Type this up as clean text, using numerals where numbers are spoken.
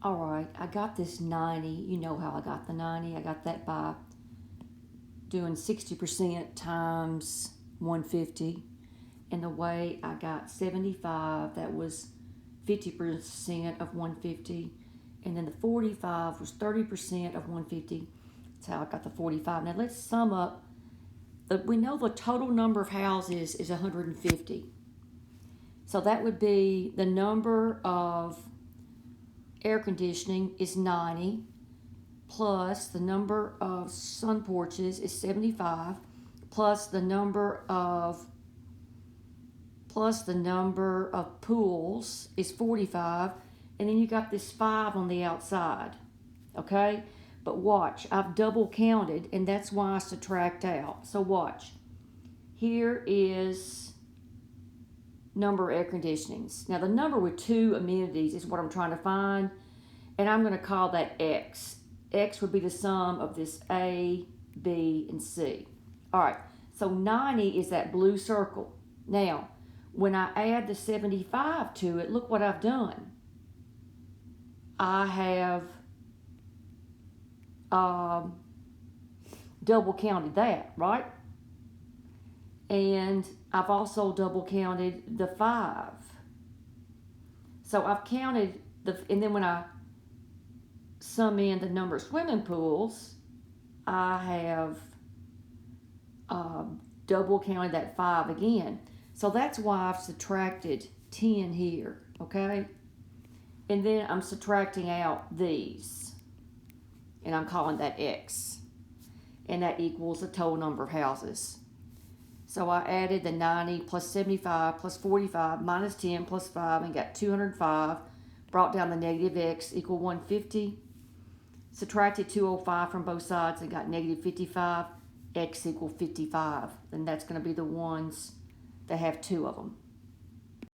All right, I got this 90. You know how I got the 90. I got that by doing 60% times 150. And the way I got 75, that was 50% of 150. And then the 45 was 30% of 150. That's how I got the 45. Now let's sum up. We know the total number of houses is 150. So that would be the number of air conditioning is 90, plus the number of sun porches is 75, plus the number of pools is 45, and then you got this 5 on the outside. Okay? But watch, I've double counted, and that's why I subtract out. So watch. Here is number of air conditionings. Now the number with 2 amenities is what I'm trying to find, and I'm going to call that X. X would be the sum of this A, B, and C. All right, so 90 is that blue circle. Now, when I add the 75 to it, look what I've done. I have double counted that, right? And I've also double counted the 5. So I've counted and then when I sum in the number of swimming pools, I have double counted that 5 again. So that's why I've subtracted 10 here, okay? And then I'm subtracting out these, and I'm calling that X. And that equals the total number of houses. So I added the 90 plus 75 plus 45 minus 10 plus 5 and got 205. Brought down the negative X equal 150. Subtracted 205 from both sides and got negative 55. X equal 55. And that's going to be the ones that have 2 of them.